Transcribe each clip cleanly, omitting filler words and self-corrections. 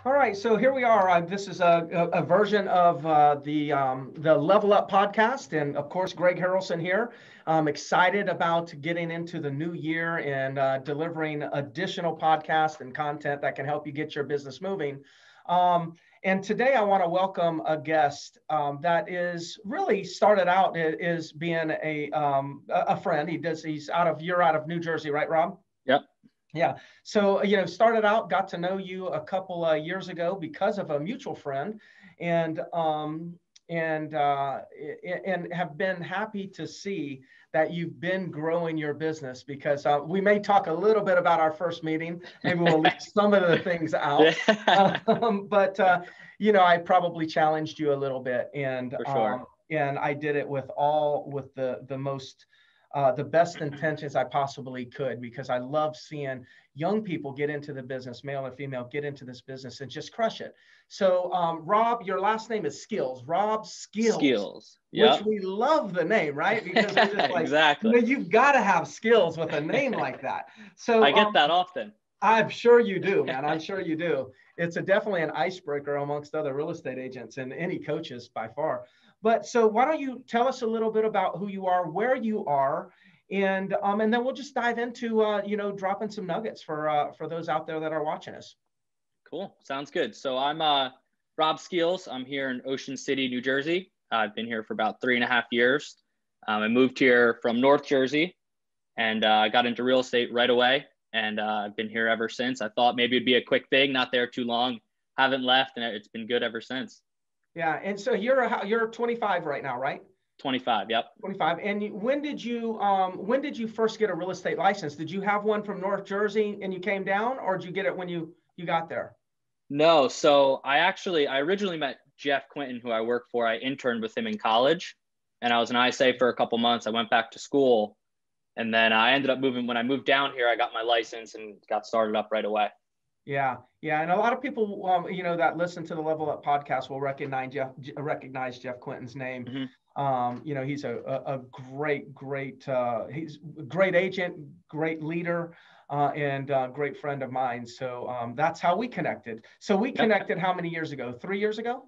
All right, so here we are. This is a version of the Level Up podcast, and of course, Greg Harrelson here. I'm excited about getting into the new year and delivering additional podcasts and content that can help you get your business moving. And today, I want to welcome a guest that is really started out as being a friend. You're out of New Jersey, right, Rob? Yep. Yeah. So, started out, got to know you a couple of years ago because of a mutual friend, and have been happy to see that you've been growing your business, because we may talk a little bit about our first meeting. Maybe we'll leave some of the things out. But I probably challenged you a little bit, and For sure. And I did it with the best intentions I possibly could, because I love seeing young people get into the business, male or female, get into this business and just crush it. So, Rob, your last name is Skeels. Rob Skeels. Skeels. Yep. Which we love the name, right? Because we're just like, exactly. You've got to have skills with a name like that. So I get that often. I'm sure you do, man. I'm sure you do. It's definitely an icebreaker amongst other real estate agents and any coaches by far. But so why don't you tell us a little bit about who you are, where you are, and then we'll just dive into dropping some nuggets for those out there that are watching us. Cool. Sounds good. So I'm Rob Skeels. I'm here in Ocean City, New Jersey. I've been here for about 3.5 years. I moved here from North Jersey, and I got into real estate right away. And I've been here ever since. I thought maybe it'd be a quick thing, not there too long. Haven't left, and it's been good ever since. Yeah, and so you're 25 right now, right? 25, yep. 25. And when did you first get a real estate license? Did you have one from North Jersey and you came down, or did you get it when you got there? No, so I originally met Jeff Quintin, who I work for. I interned with him in college, and I was an ISA for a couple months. I went back to school, and then I ended up moving. When I moved down here, I got my license and got started up right away. Yeah. And a lot of people, that listen to the Level Up podcast will recognize Jeff Quintin's name. Mm-hmm. He's a he's a great agent, great leader, and a great friend of mine. So that's how we connected. So we connected how many years ago? 3 years ago?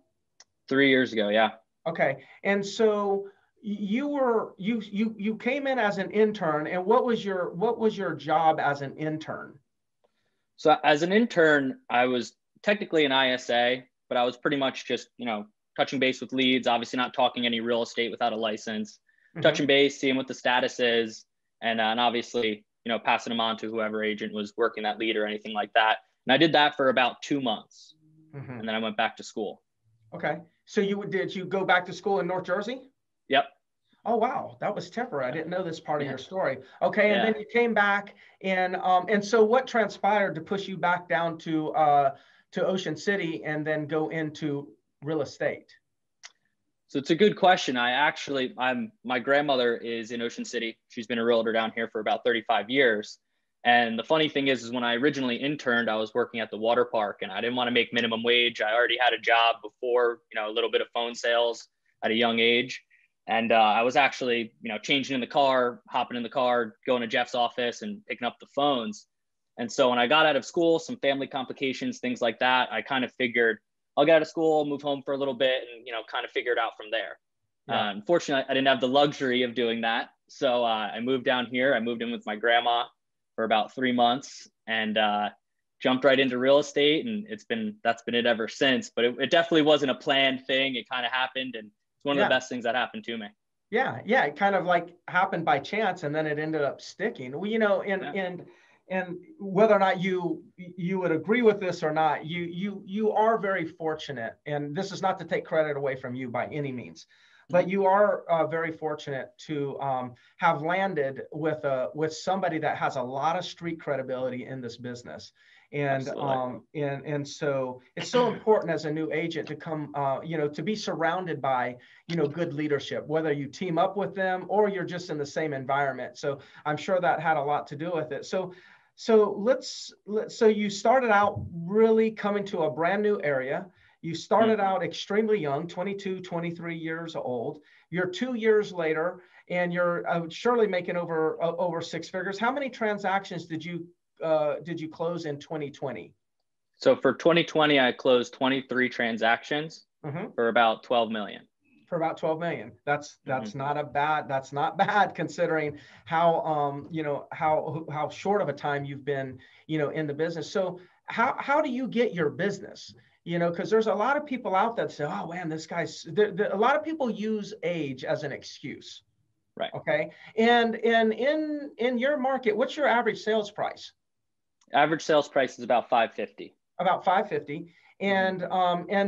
3 years ago, yeah. Okay. And so you came in as an intern, and what was your job as an intern? So as an intern, I was technically an ISA, but I was pretty much just, touching base with leads, obviously not talking any real estate without a license, touching base, seeing what the status is, and obviously, passing them on to whoever agent was working that lead or anything like that. And I did that for about 2 months, and then I went back to school. Okay. So did you go back to school in North Jersey? Yep. Oh, wow. That was temporary. I didn't know this part of your story. Okay. And then you came back, and so what transpired to push you back down to Ocean City and then go into real estate? So it's a good question. My grandmother is in Ocean City. She's been a realtor down here for about 35 years. And the funny thing is when I originally interned, I was working at the water park, and I didn't want to make minimum wage. I already had a job before, a little bit of phone sales at a young age. And I was actually, changing in the car, hopping in the car, going to Jeff's office and picking up the phones. And so when I got out of school, some family complications, things like that, I kind of figured I'll get out of school, move home for a little bit, and, kind of figure it out from there. Yeah. Unfortunately, I didn't have the luxury of doing that. So I moved down here. I moved in with my grandma for about 3 months and jumped right into real estate. And that's been it ever since. But it definitely wasn't a planned thing. It kind of happened. And it's one of the best things that happened to me. Yeah. It kind of like happened by chance, and then it ended up sticking. Well, and whether or not you would agree with this or not, you are very fortunate. And this is not to take credit away from you by any means, but you are very fortunate to have landed with somebody that has a lot of street credibility in this business. And so it's so important as a new agent to come, to be surrounded by, good leadership, whether you team up with them or you're just in the same environment. So I'm sure that had a lot to do with it. So you started out really coming to a brand new area. You started out extremely young, 22, 23 years old. You're 2 years later, and you're surely making over 6 figures. How many transactions did you close in 2020? So for 2020, I closed 23 transactions for about 12 million. For about 12 million. That's not bad considering how how short of a time you've been, in the business. So how do you get your business? Because there's a lot of people out there that say, oh man, this guy's a lot of people use age as an excuse. Right. Okay. And in your market, what's your average sales price? Average sales price is about 550. About 550. And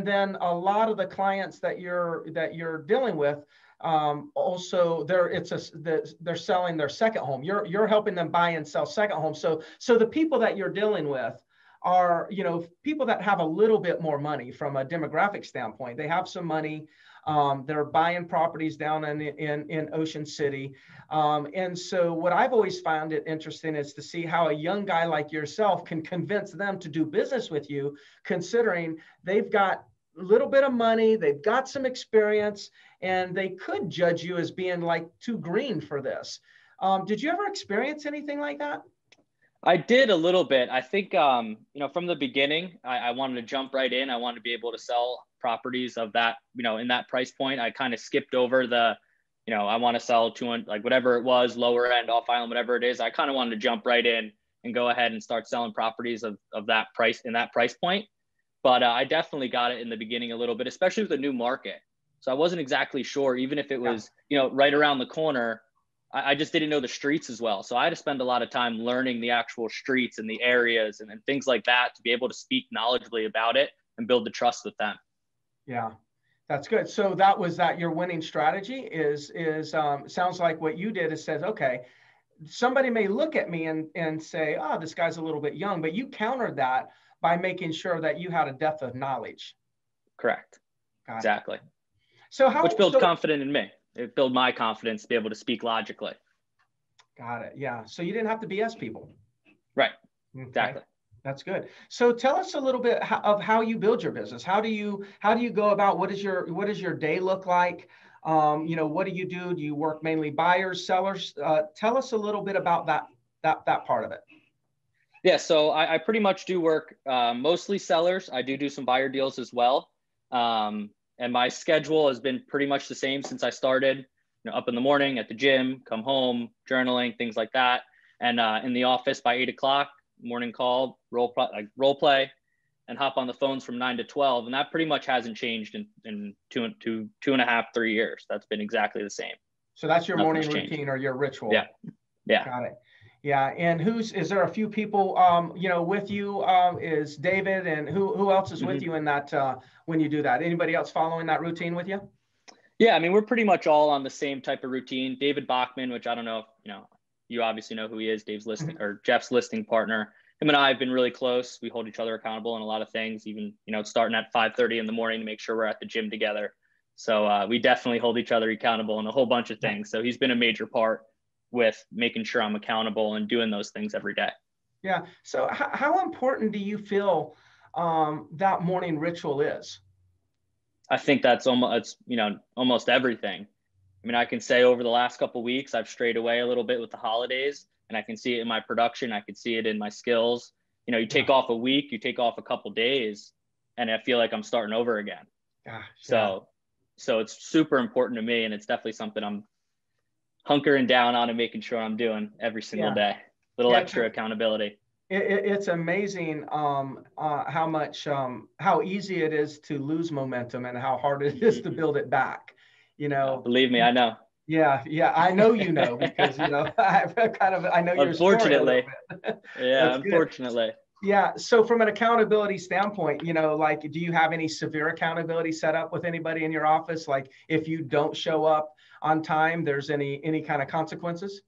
then a lot of the clients that you're dealing with, also they're selling their second home. You're helping them buy and sell second homes. So the people that you're dealing with are, people that have a little bit more money from a demographic standpoint. They have some money. They're buying properties down in Ocean City. And so what I've always found it interesting is to see how a young guy like yourself can convince them to do business with you, considering they've got a little bit of money, they've got some experience, and they could judge you as being like too green for this. Did you ever experience anything like that? I did a little bit. I think, from the beginning, I wanted to jump right in. I wanted to be able to sell properties of that, in that price point. I kind of skipped over the, I want to sell 200, like whatever it was, lower end, off island, whatever it is. I kind of wanted to jump right in and go ahead and start selling properties of that price, in that price point. But I definitely got it in the beginning a little bit, especially with the new market. So I wasn't exactly sure, even if it was, right around the corner. I just didn't know the streets as well. So I had to spend a lot of time learning the actual streets and the areas and things like that to be able to speak knowledgeably about it and build the trust with them. Yeah, that's good. So that your winning strategy is sounds like what you did is says, okay, somebody may look at me and say, oh, this guy's a little bit young, but you countered that by making sure that you had a depth of knowledge. Correct. Exactly. So which builds confidence in me. It built my confidence to be able to speak logically. Got it. Yeah. So you didn't have to BS people. Right. Okay. Exactly. That's good. So tell us a little bit of how you build your business. How do you go about, what does your day look like? What do you do? Do you work mainly buyers, sellers? Tell us a little bit about that part of it. Yeah. So I pretty much do work mostly sellers. I do some buyer deals as well. And my schedule has been pretty much the same since I started, up in the morning at the gym, come home, journaling, things like that. And in the office by 8 o'clock, morning call, role play, and hop on the phones from 9 to 12. And that pretty much hasn't changed in two and a half, 3 years. That's been exactly the same. So that's your morning routine or your ritual. Yeah. Yeah. Got it. Yeah. And is there a few people, with you, is David, and who else is with you in that, when you do that? Anybody else following that routine with you? Yeah. I mean, we're pretty much all on the same type of routine. David Bachman, which I don't know if, you obviously know who he is, Dave's listing or Jeff's listing partner. Him and I have been really close. We hold each other accountable in a lot of things, even, starting at 5:30 in the morning to make sure we're at the gym together. So we definitely hold each other accountable in a whole bunch of things. So he's been a major part with making sure I'm accountable and doing those things every day. Yeah. So how important do you feel that morning ritual is? I think that's almost everything. I mean, I can say over the last couple of weeks, I've strayed away a little bit with the holidays, and I can see it in my production. I can see it in my skills. You take off a week, you take off a couple of days, and I feel like I'm starting over again. Gosh, so it's super important to me, and it's definitely something I'm hunkering down on and making sure I'm doing every single day. Little extra accountability. It's amazing how easy it is to lose momentum and how hard it is to build it back. Believe me, I know. Yeah, I know because I know your story a little bit. Yeah, unfortunately. Yeah. So from an accountability standpoint, do you have any severe accountability set up with anybody in your office? Like if you don't show up on time, there's any kind of consequences?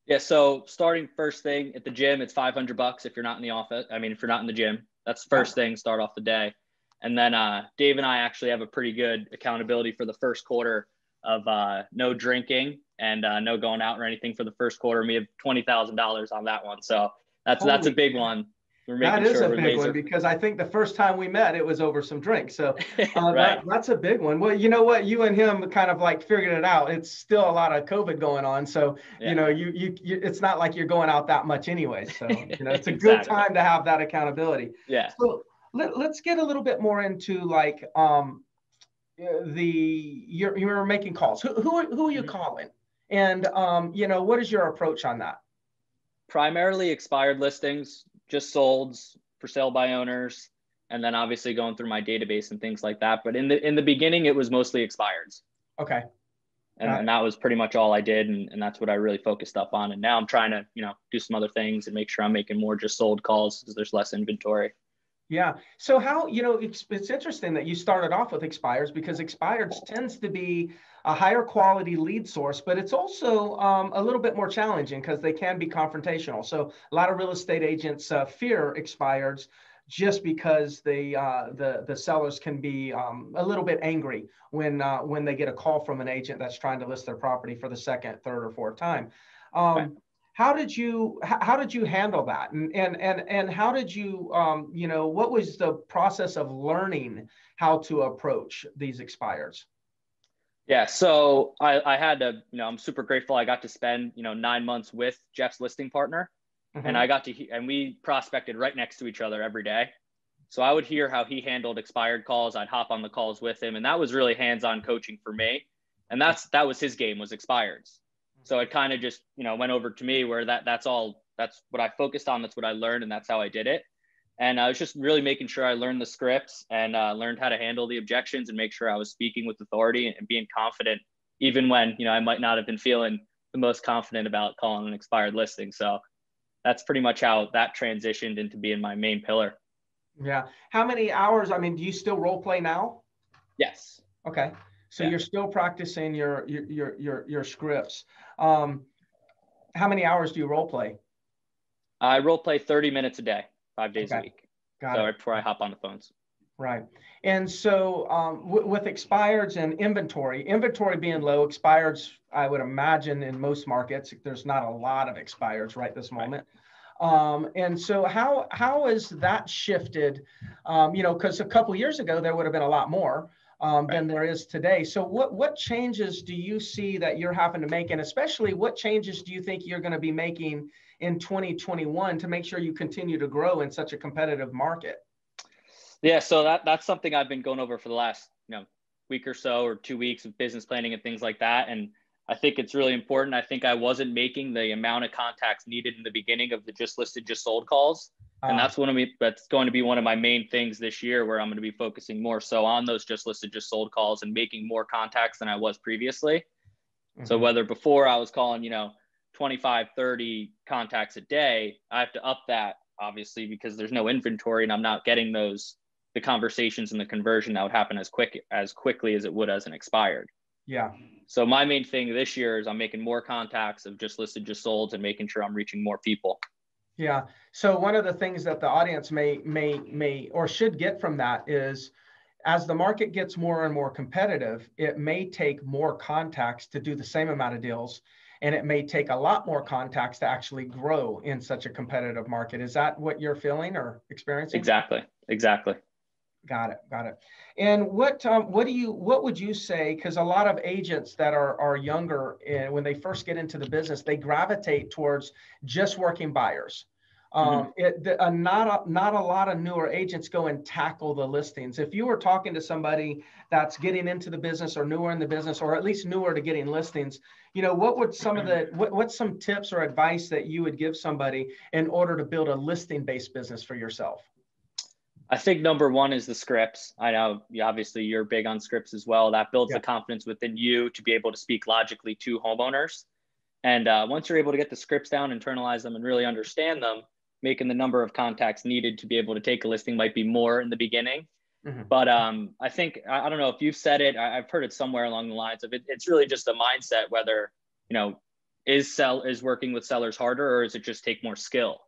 Yeah. So starting first thing at the gym, it's $500 if you're not in the office. I mean, if you're not in the gym, that's the first thing, start off the day. And then Dave and I actually have a pretty good accountability for the first quarter of no drinking and no going out or anything for the first quarter. We have $20,000 on that one. So that's a big one. we're That making is sure a we're big one laser. because I think the first time we met, it was over some drinks. So Right. that's a big one. Well, you know what? You and him kind of like figured it out. It's still a lot of COVID going on. So, Yeah. it's not like you're going out that much anyway. So, it's a good Exactly. time to have that accountability. Yeah. So let's get a little bit more into like you're making calls. Who are you calling? And, what is your approach on that? Primarily expired listings, just solds, for sale by owners, and then obviously going through my database and things like that. But in the beginning, it was mostly expireds. Okay. And that was pretty much all I did. And that's what I really focused up on. And now I'm trying to, do some other things and make sure I'm making more just sold calls because there's less inventory. Yeah. So how, it's interesting that you started off with expires because expires tends to be a higher quality lead source, but it's also a little bit more challenging because they can be confrontational. So a lot of real estate agents fear expireds just because the sellers can be a little bit angry when they get a call from an agent that's trying to list their property for the second, third, or fourth time. Right. How did you handle that, and how did you what was the process of learning how to approach these expires? Yeah, so I had to, I'm super grateful I got to spend 9 months with Jeff's listing partner, and I got to and we prospected right next to each other every day. So I would hear how he handled expired calls. I'd hop on the calls with him, and that was really hands-on coaching for me. And that was his game, was expireds. So it kind of just, went over to me where that's what I focused on. That's what I learned. And that's how I did it. And I was just really making sure I learned the scripts and learned how to handle the objections and make sure I was speaking with authority and being confident, even when, I might not have been feeling the most confident about calling an expired listing. So that's pretty much how that transitioned into being my main pillar. Yeah. How many hours? I mean, do you still role play now? Yes. Okay. So Yeah. You're still practicing your scripts. How many hours do you role play? I role play 30 minutes a day, 5 days a Okay. week. Got So it. right before I hop on the phones. Right. And so with expireds and inventory being low, expireds, I would imagine in most markets, there's not a lot of expireds right this moment. And so how has that shifted? Because a couple of years ago, there would have been a lot more than there is today. So what changes do you see that you're having to make? And especially what changes do you think you're going to be making in 2021 to make sure you continue to grow in such a competitive market? Yeah, so that's something I've been going over for the last week or so, or 2 weeks of business planning and things like that. And I think it's really important. I think I wasn't making the amount of contacts needed in the beginning of the just listed, just sold calls. And that's going to be one of my main things this year, where I'm going to be focusing more so on those just listed, just sold calls and making more contacts than I was previously. Mm-hmm. So whether before I was calling, 25, 30 contacts a day, I have to up that obviously because there's no inventory and I'm not getting the conversations and the conversion that would happen as quickly as it would as an expired. Yeah. So my main thing this year is I'm making more contacts of just listed, just sold, and making sure I'm reaching more people. Yeah. So one of the things that the audience may or should get from that is, as the market gets more and more competitive, it may take more contacts to do the same amount of deals, and it may take a lot more contacts to actually grow in such a competitive market. Is that what you're feeling or experiencing? Exactly. Got it. And what would you say? Because a lot of agents that are younger, when they first get into the business, they gravitate towards just working buyers. Not a lot of newer agents go and tackle the listings. If you were talking to somebody that's getting into the business or newer in the business, or at least newer to getting listings, what would what's some tips or advice that you would give somebody in order to build a listing-based business for yourself? I think number one is the scripts. I know obviously you're big on scripts as well. That builds the confidence within you to be able to speak logically to homeowners. And once you're able to get the scripts down, internalize them, and really understand them, making the number of contacts needed to be able to take a listing might be more in the beginning. Mm-hmm. But I think, I don't know if you've said it, I've heard it somewhere along the lines of it. It's really just a mindset, whether, is working with sellers harder, or is it just take more skill?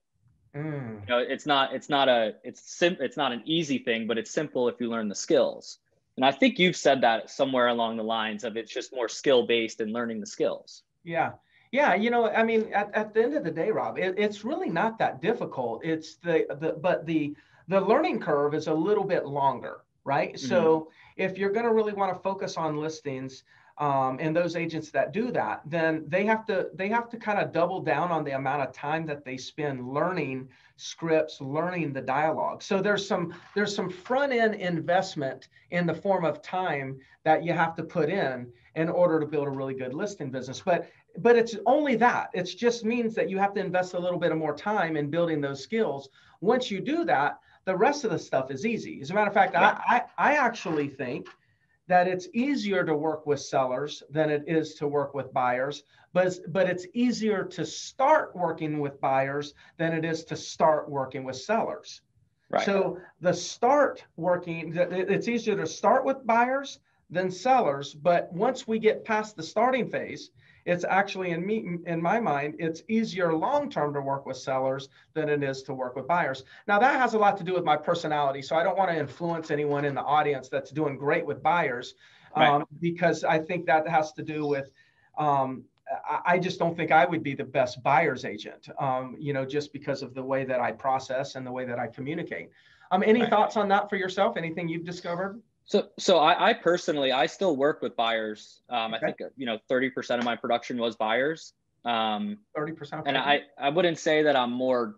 It's not an easy thing, but it's simple if you learn the skills. And I think you've said that somewhere along the lines of it's just more skill based and learning the skills. Yeah. Yeah, I mean, at the end of the day, Rob, it's really not that difficult. It's the learning curve is a little bit longer, right? Hmm. So if you're going to really want to focus on listings, and those agents that do that, then they have to kind of double down on the amount of time that they spend learning scripts, learning the dialogue. So there's some front end investment in the form of time that you have to put in order to build a really good listing business. But it's only that. It just means that you have to invest a little bit of more time in building those skills. Once you do that, the rest of the stuff is easy. As a matter of fact, Right. I actually think that it's easier to work with sellers than it is to work with buyers, but it's easier to start working with buyers than it is to start working with sellers. Right. So it's easier to start with buyers than sellers, but once we get past the starting phase, it's actually in my mind, it's easier long-term to work with sellers than it is to work with buyers. Now that has a lot to do with my personality. So I don't want to influence anyone in the audience that's doing great with buyers, Right. because I think that has to do with, I just don't think I would be the best buyer's agent, just because of the way that I process and the way that I communicate. Any Right. thoughts on that for yourself? Anything you've discovered? So I personally, I still work with buyers. I Okay. think, 30% of my production was buyers. 30%. And Okay. I wouldn't say that I'm more,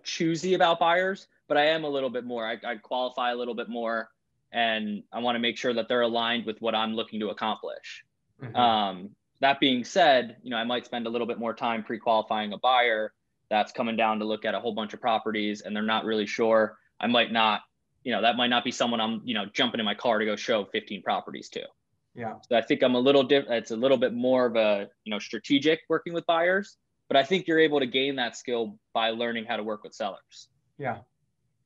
choosy about buyers, but I am a little bit more. I qualify a little bit more, and I want to make sure that they're aligned with what I'm looking to accomplish. Mm-hmm. That being said, I might spend a little bit more time pre-qualifying a buyer that's coming down to look at a whole bunch of properties and they're not really sure. I might not, that might not be someone I'm, jumping in my car to go show 15 properties to. Yeah. So I think I'm a little different. It's a little bit more of a, strategic working with buyers, but I think you're able to gain that skill by learning how to work with sellers. Yeah.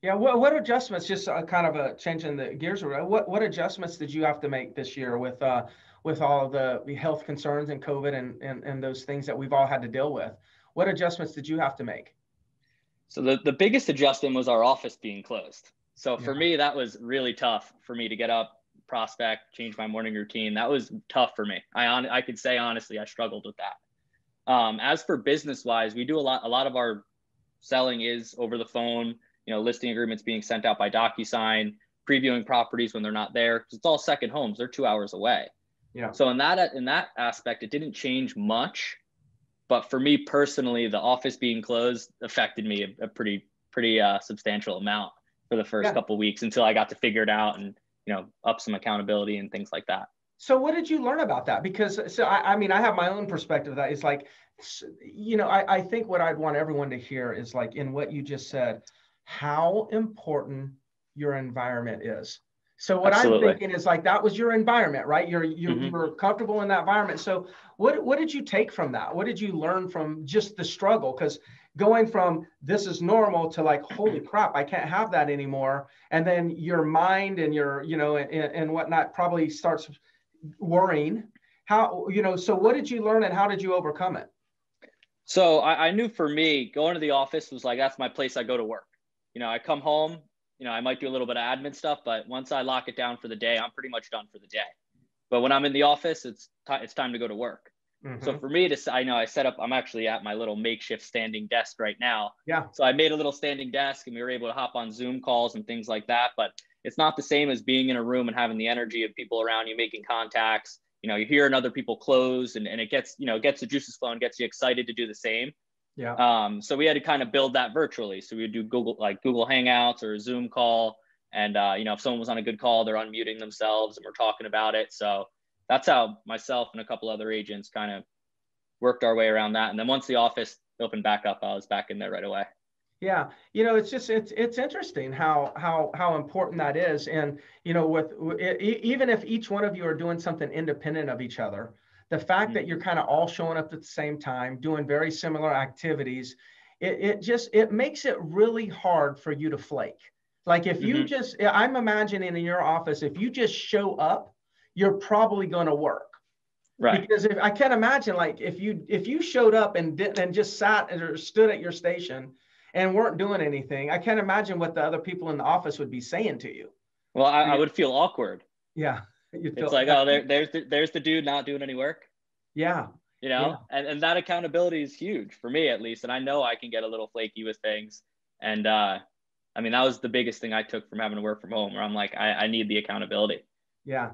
Yeah. What adjustments, just kind of a change in the gears, what adjustments did you have to make this year with all of the health concerns and COVID and those things that we've all had to deal with? What adjustments did you have to make? So the biggest adjustment was our office being closed. So for Yeah. me, that was really tough for me to get up, prospect, change my morning routine. That was tough for me. I could say honestly, I struggled with that. As for business wise, we do a lot of our selling is over the phone, listing agreements being sent out by DocuSign, previewing properties when they're not there, because it's all second homes. They're 2 hours away. Yeah. So in that aspect, it didn't change much. But for me personally, the office being closed affected me a pretty substantial amount for the first Yeah. couple of weeks until I got to figure it out and up some accountability and things like that. So what did you learn about that? Because I mean, I have my own perspective of that. It's like, I think what I'd want everyone to hear is like in what you just said, how important your environment is. So what I'm Absolutely. thinking is like that was your environment, right? Mm-hmm. You're comfortable in that environment. So what did you take from that? What did you learn from just the struggle? Because going from this is normal to like, holy crap, I can't have that anymore. And then your mind and your, and whatnot probably starts worrying. So what did you learn and how did you overcome it? So I knew for me, going to the office was like, that's my place I go to work. I come home, I might do a little bit of admin stuff, but once I lock it down for the day, I'm pretty much done for the day. But when I'm in the office, it's time to go to work. Mm-hmm. So for me I set up, I'm actually at my little makeshift standing desk right now. Yeah. So I made a little standing desk and we were able to hop on Zoom calls and things like that. But it's not the same as being in a room and having the energy of people around you, making contacts. You're hearing other people close and it gets, gets the juices flowing, gets you excited to do the same. Yeah. So we had to kind of build that virtually. So we would do Google Hangouts or a Zoom call. And, if someone was on a good call, they're unmuting themselves and we're talking about it. So that's how myself and a couple other agents kind of worked our way around that. And then once the office opened back up, I was back in there right away. Yeah, it's interesting how important that is, and even if each one of you are doing something independent of each other, the fact that you're kind of all showing up at the same time, doing very similar activities, it makes it really hard for you to flake. Like if you I'm imagining in your office, if you just show up, you're probably going to work. Right. Because if I can't imagine, like if you showed up and just sat or stood at your station and weren't doing anything, I can't imagine what the other people in the office would be saying to you. Well, I would feel awkward. Yeah. It's like, oh, there's the dude not doing any work. Yeah. Yeah. and that accountability is huge for me, at least. And I know I can get a little flaky with things. And I mean, that was the biggest thing I took from having to work from home, where I'm like, I need the accountability. Yeah.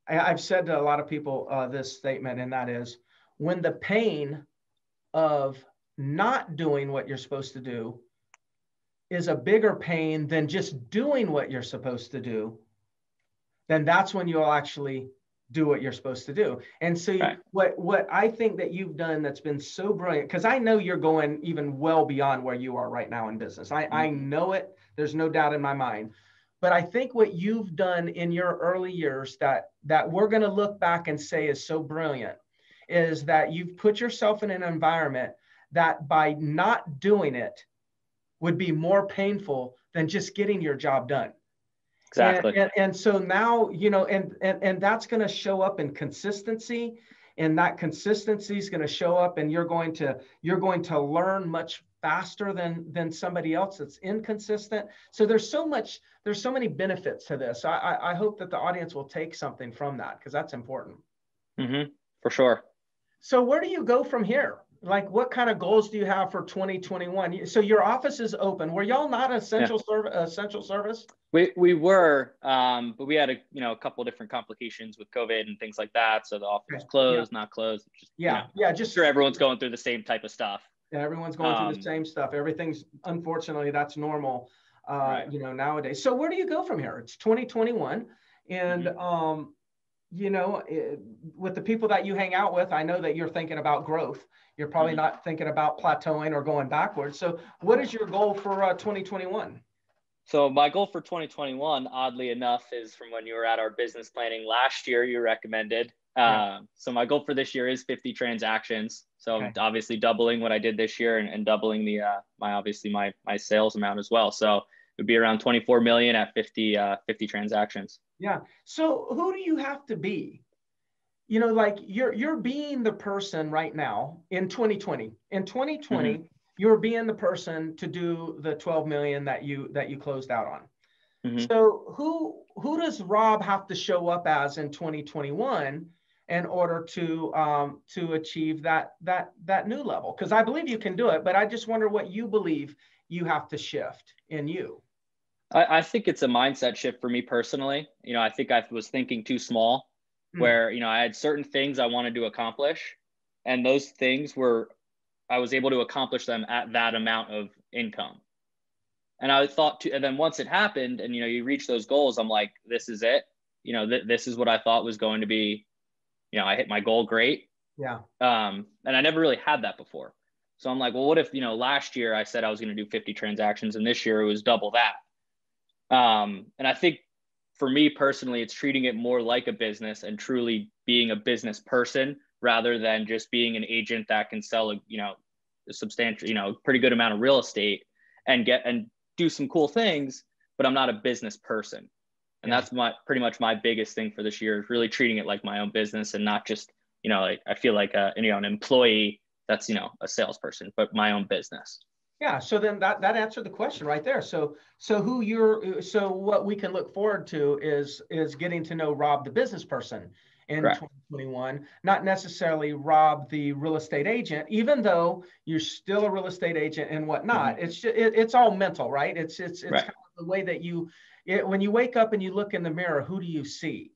I've said to a lot of people this statement, and that is, when the pain of not doing what you're supposed to do is a bigger pain than just doing what you're supposed to do, then that's when you'll actually do what you're supposed to do. And so Right. what I think that you've done that's been so brilliant, because I know you're going even well beyond where you are right now in business. I know it. There's no doubt in my mind. But I think what you've done in your early years that we're going to look back and say is so brilliant is that you've put yourself in an environment that by not doing it would be more painful than just getting your job done. Exactly. And so now, and that's going to show up in consistency, and that consistency is going to show up, and you're going to learn much faster than somebody else that's inconsistent. So there's so many benefits to this. I hope that the audience will take something from that, because that's important. For sure. So where do you go from here? Like, what kind of goals do you have for 2021? So your office is open. Were y'all not essential service? We were, but we had a couple of different complications with COVID and things like that. So the office was closed, not closed. Just just sure everyone's going through the same type of stuff. Yeah, everyone's going through the same stuff. Everything's, unfortunately, that's normal, nowadays. So where do you go from here? It's 2021, and with the people that you hang out with, I know that you're thinking about growth. You're probably not thinking about plateauing or going backwards. So what is your goal for 2021? So my goal for 2021, oddly enough, is from when you were at our business planning last year, you recommended. So my goal for this year is 50 transactions. So obviously doubling what I did this year and doubling my sales amount as well. So it would be around 24 million at 50 transactions. Yeah. So who do you have to be? Like you're being the person right now in 2020. In 2020, you're being the person to do the 12 million that you closed out on. So who does Rob have to show up as in 2021 in order to achieve that new level? Because I believe you can do it, but I just wonder what you believe you have to shift in you. I think it's a mindset shift for me personally. I think I was thinking too small, where, I had certain things I wanted to accomplish, and those things I was able to accomplish them at that amount of income. And I thought and then once it happened and, you reach those goals, I'm like, this is it. This is what I thought was going to be, I hit my goal. Great. Yeah. And I never really had that before. So I'm like, well, what if, last year I said I was going to do 50 transactions and this year it was double that. And I think for me personally, it's treating it more like a business and truly being a business person rather than just being an agent that can sell a substantial, pretty good amount of real estate and do some cool things, but I'm not a business person. And that's pretty much my biggest thing for this year is really treating it like my own business and not just, I feel like an employee that's, a salesperson, but my own business. Yeah. So then that answered the question right there. So what we can look forward to is getting to know Rob, the business person, in 2021, not necessarily Rob, the real estate agent, even though you're still a real estate agent and whatnot. It's all mental, right? It's kind of the way that when you wake up and you look in the mirror, who do you see?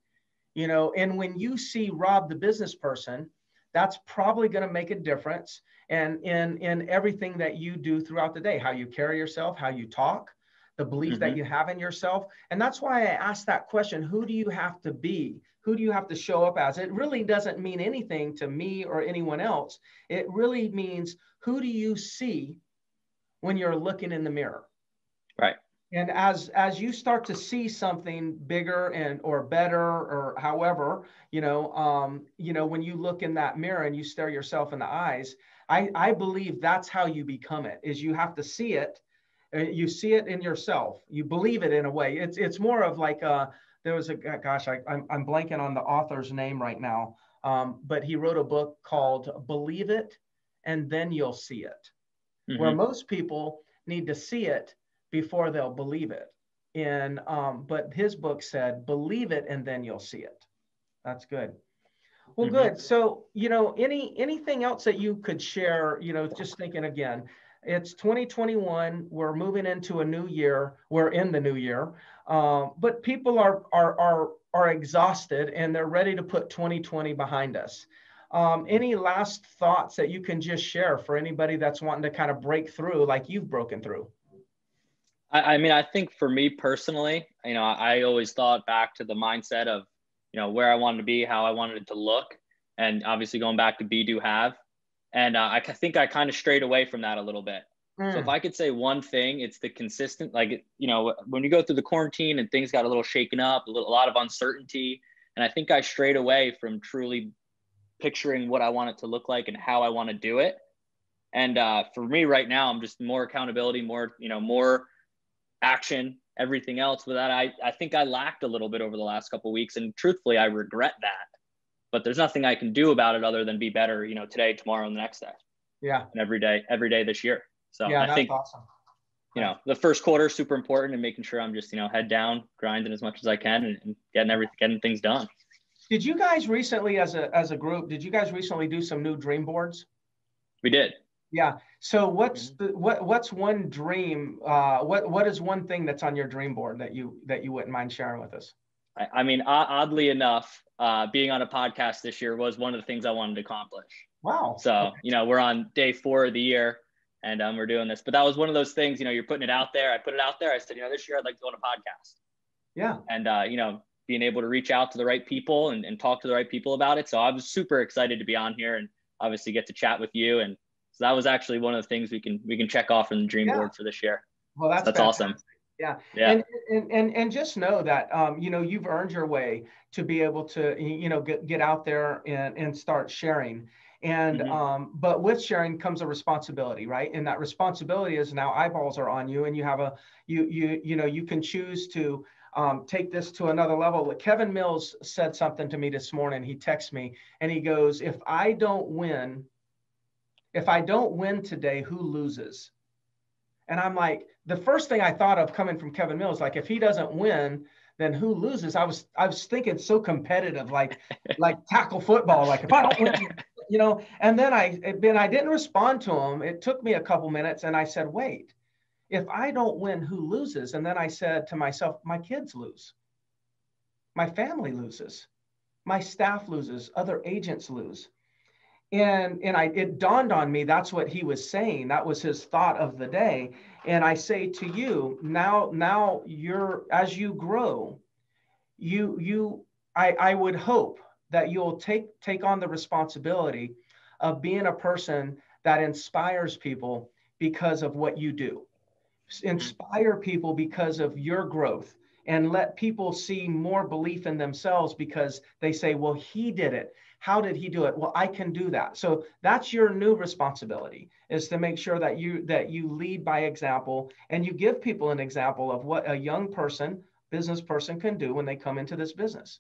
And when you see Rob, the business person, that's probably going to make a difference in everything that you do throughout the day, how you carry yourself, how you talk, the belief that you have in yourself. And that's why I asked that question, who do you have to be? Who do you have to show up as? It really doesn't mean anything to me or anyone else. It really means, who do you see when you're looking in the mirror? Right. And as you start to see something bigger or better or however, when you look in that mirror and you stare yourself in the eyes, I believe that's how you become it, is you have to see it. You see it in yourself. You believe it in a way. It's more of like there was I'm blanking on the author's name right now, but he wrote a book called Believe It and Then You'll See It, where most people need to see it before they'll believe it. But his book said, believe it and then you'll see it. That's good. Well, good. So, anything else that you could share, just thinking again, it's 2021, we're moving into a new year, we're in the new year, but people are exhausted and they're ready to put 2020 behind us. Any last thoughts that you can just share for anybody that's wanting to kind of break through like you've broken through? I mean, I think for me personally, I always thought back to the mindset of, where I wanted to be, how I wanted it to look, and obviously going back to be, do, have. And I think I kind of strayed away from that a little bit. So if I could say one thing, it's the consistent, like, when you go through the quarantine and things got a little shaken up, a lot of uncertainty. And I think I strayed away from truly picturing what I want it to look like and how I want to do it. And for me right now, I'm just more accountability, more action, everything else with that. I think I lacked a little bit over the last couple of weeks, and truthfully, I regret that, but there's nothing I can do about it other than be better, today, tomorrow, and the next day. Yeah. And every day this year. So yeah, I think, awesome. The first quarter is super important, and making sure I'm just, head down, grinding as much as I can and getting things done. Did you guys recently, as a group, do some new dream boards? We did. Yeah. So what's one dream? What is one thing that's on your dream board that you wouldn't mind sharing with us? I mean, oddly enough, being on a podcast this year was one of the things I wanted to accomplish. Wow. So, we're on day 4 of the year, and we're doing this, but that was one of those things, you're putting it out there. I put it out there. I said, this year I'd like to go on a podcast. Yeah. And, being able to reach out to the right people and talk to the right people about it. So I was super excited to be on here and obviously get to chat with you. And so that was actually one of the things we can check off from the dream board for this year. Well, that's awesome. Yeah. Yeah. And just know that, you've earned your way to be able to, get out there and start sharing. And, but with sharing comes a responsibility, right? And that responsibility is now eyeballs are on you, and you have you can choose to take this to another level. Kevin Mills said something to me this morning. He texted me and he goes, if I don't win today, who loses? And I'm like, the first thing I thought of coming from Kevin Mills, like, if he doesn't win, then who loses? I was thinking so competitive, like tackle football, like if I don't win, and then I didn't respond to him. It took me a couple minutes and I said, wait, if I don't win, who loses? And then I said to myself, my kids lose. My family loses. My staff loses. Other agents lose. And it dawned on me, that's what he was saying. That was his thought of the day. And I say to you, now as you grow, I would hope that you'll take on the responsibility of being a person that inspires people because of what you do. Inspire people because of your growth, and let people see more belief in themselves because they say, well, he did it. How did he do it? Well, I can do that. So that's your new responsibility, is to make sure that you lead by example, and you give people an example of what a young business person can do when they come into this business.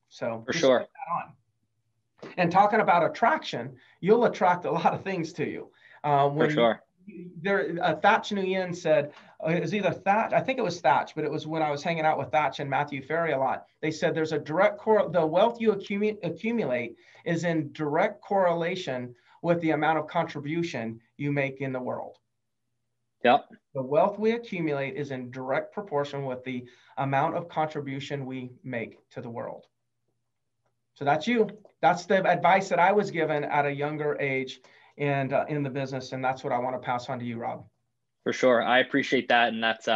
So for sure. Put that on. And talking about attraction, you'll attract a lot of things to you. For sure. Thatch Nguyen said, it was either Thatch, I think it was Thatch, but it was when I was hanging out with Thatch and Matthew Ferry a lot. They said there's a direct the wealth you accumulate is in direct correlation with the amount of contribution you make in the world. Yep. The wealth we accumulate is in direct proportion with the amount of contribution we make to the world. So that's you. That's the advice that I was given at a younger age and in the business. And that's what I want to pass on to you, Rob. For sure. I appreciate that. And that's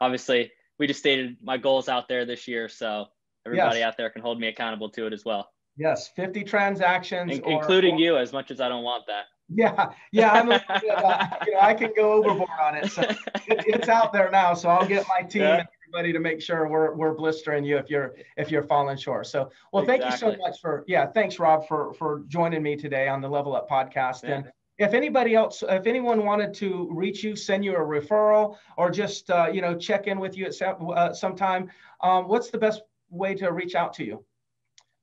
obviously, we just stated my goals out there this year. So everybody out there can hold me accountable to it as well. Yes. 50 transactions. Including you, as much as I don't want that. Yeah. I'm I can go overboard on it. So it's out there now. So I'll get my team and everybody to make sure we're blistering you if you're falling short. So, well, thank you so much thanks, Rob, for joining me today on the Level Up podcast. Yeah. And if anyone wanted to reach you, send you a referral, or just, check in with you at sometime, what's the best way to reach out to you?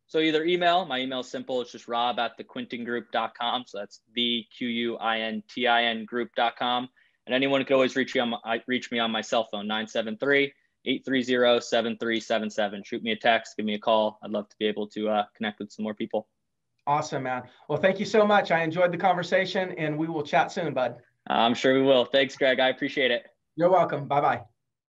So either email, my email is simple. It's just rob@thequintingroup.com. So that's TheQuintin group.com. And anyone can always reach me on my cell phone, 973-830-7377. Shoot me a text, give me a call. I'd love to be able to connect with some more people. Awesome, man. Well, thank you so much. I enjoyed the conversation, and we will chat soon, bud. I'm sure we will. Thanks, Greg. I appreciate it. You're welcome. Bye-bye.